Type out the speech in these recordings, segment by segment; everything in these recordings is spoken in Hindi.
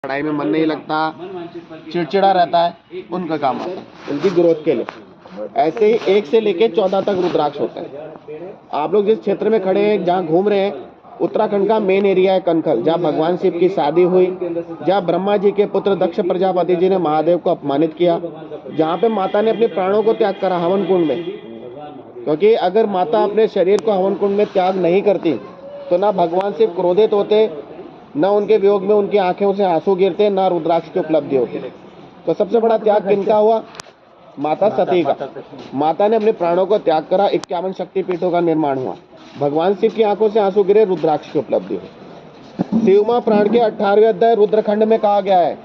पढ़ाई में मन नहीं लगता, चिड़चिड़ा रहता है, उनका काम आता है उनकी ग्रोथ के लिए। ऐसे ही 1 से लेके 14 तक रुद्राक्ष होते हैं। आप लोग जिस क्षेत्र में खड़े हैं, जहाँ घूम रहे हैं, उत्तराखंड का मेन एरिया है कनखल, जहाँ भगवान शिव की शादी हुई, जहाँ ब्रह्मा जी के पुत्र दक्ष प्रजापति जी ने महादेव को अपमानित किया, जहाँ पे माता ने अपने प्राणों को त्याग करा हवन कुंड में। क्योंकि अगर माता अपने शरीर को हवन कुंड में त्याग नहीं करती तो ना भगवान शिव क्रोधित होते, न उनके वियोग में उनकी आंखों से आंसू गिरते, ना रुद्राक्ष की उपलब्धि होती। तो सबसे बड़ा त्याग किनका हुआ? माता सती का। माता ने अपने प्राणों को त्याग करा, 51 शक्तिपीठों का निर्माण हुआ, भगवान शिव की आंखों से आंसू गिरे, रुद्राक्ष की उपलब्धि हुई। शिवमा पुराण के 18वें अध्याय रुद्रखंड में कहा गया है,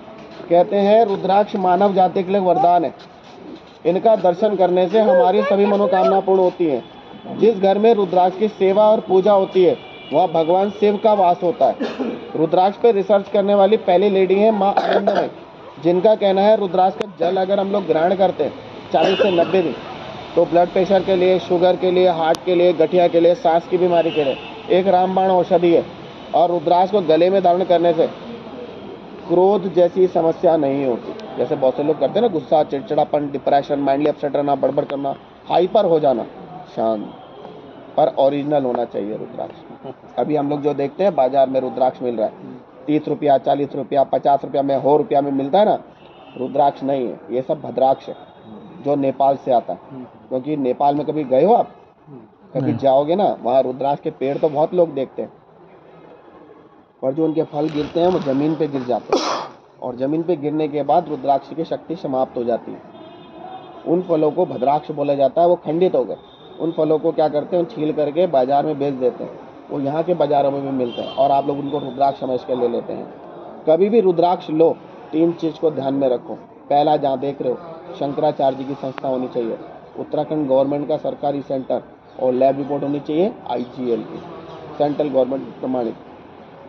कहते हैं रुद्राक्ष मानव जाति के लिए वरदान है, इनका दर्शन करने से हमारी सभी मनोकामना पूर्ण होती हैं। जिस घर में रुद्राक्ष की सेवा और पूजा होती है वहाँ भगवान शिव का वास होता है। रुद्राक्ष पे रिसर्च करने वाली पहली लेडी है माँ आनंदमयी, जिनका कहना है रुद्राक्ष का जल अगर हम लोग ग्रहण करते हैं 40 से 90 दिन तो ब्लड प्रेशर के लिए, शुगर के लिए, हार्ट के लिए, गठिया के लिए, सांस की बीमारी के लिए एक रामबाण औषधि है। और रुद्राक्ष को गले में धारण करने से क्रोध जैसी समस्या नहीं होती। जैसे बहुत से लोग करते हैं ना, गुस्सा, चिड़चिड़ापन, डिप्रेशन, माइंडली अपसेट रहना, बड़बड़ करना, हाइपर हो जाना, शांत पर ओरिजिनल होना चाहिए रुद्राक्ष। अभी हम लोग जो देखते हैं बाजार में रुद्राक्ष मिल रहा है 30 रुपया, 40 रुपया, 50 रुपया में, 100 रुपया में मिलता है ना, रुद्राक्ष नहीं है, ये सब भद्राक्ष है जो नेपाल से आता है। क्योंकि नेपाल में कभी गए हो आप? कभी जाओगे ना, वहाँ रुद्राक्ष के पेड़ तो बहुत लोग देखते हैं, और जो उनके फल गिरते हैं वो जमीन पे गिर जाते हैं, और जमीन पे गिरने के बाद रुद्राक्ष की शक्ति समाप्त हो जाती है। उन फलों को भद्राक्ष बोला जाता है, वो खंडित हो गए। उन फलों को क्या करते हैं, छील करके बाजार में बेच देते हैं, वो यहाँ के बाजारों में भी मिलते हैं, और आप लोग उनको रुद्राक्ष समझ कर ले लेते हैं। कभी भी रुद्राक्ष लो, 3 चीज़ को ध्यान में रखो। पहला, जहाँ देख रहे हो शंकराचार्य जी की संस्था होनी चाहिए, उत्तराखंड गवर्नमेंट का सरकारी सेंटर, और लैब रिपोर्ट होनी चाहिए IGL की, सेंट्रल गवर्नमेंट प्रमाणित।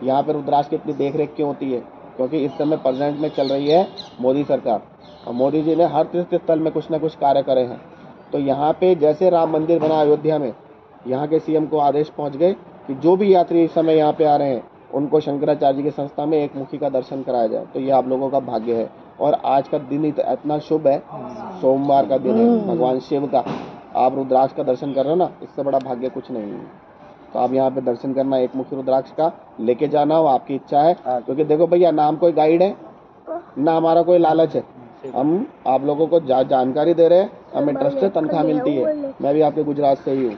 यहाँ पे रुद्राक्ष की इतनी देख रेख क्यों होती है? क्योंकि इस समय प्रेजेंट में चल रही है मोदी सरकार, और मोदी जी ने हर तीर्थ स्थल में कुछ ना कुछ कार्य करे हैं। तो यहाँ पे जैसे राम मंदिर बना अयोध्या में, यहाँ के CM को आदेश पहुँच गए कि जो भी यात्री इस समय यहाँ पे आ रहे हैं उनको शंकराचार्य जी की संस्था में एक मुखी का दर्शन कराया जाए। तो ये आप लोगों का भाग्य है। और आज का दिन इतना शुभ है, सोमवार का दिन है, भगवान शिव का, आप रुद्राक्ष का दर्शन कर रहे हो ना, इससे बड़ा भाग्य कुछ नहीं है। तो आप यहाँ पे दर्शन करना, एक मुखी रुद्राक्ष का लेके जाना हो, आपकी इच्छा है। क्योंकि देखो भैया, ना हम कोई गाइड है, ना हमारा कोई लालच है, हम आप लोगों को जानकारी दे रहे हैं, हमें ट्रस्ट से तनख्वाह मिलती है। मैं भी आपके गुजरात से ही हूँ,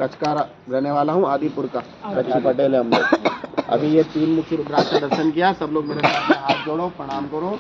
कच्छ का रहने वाला हूँ, आदिपुर का, कच्ची पटेल है हम लोग। अभी ये 3 मुखी रुद्राक्ष का दर्शन किया, सब लोग मेरे साथ हाथ जोड़ो, प्रणाम करो,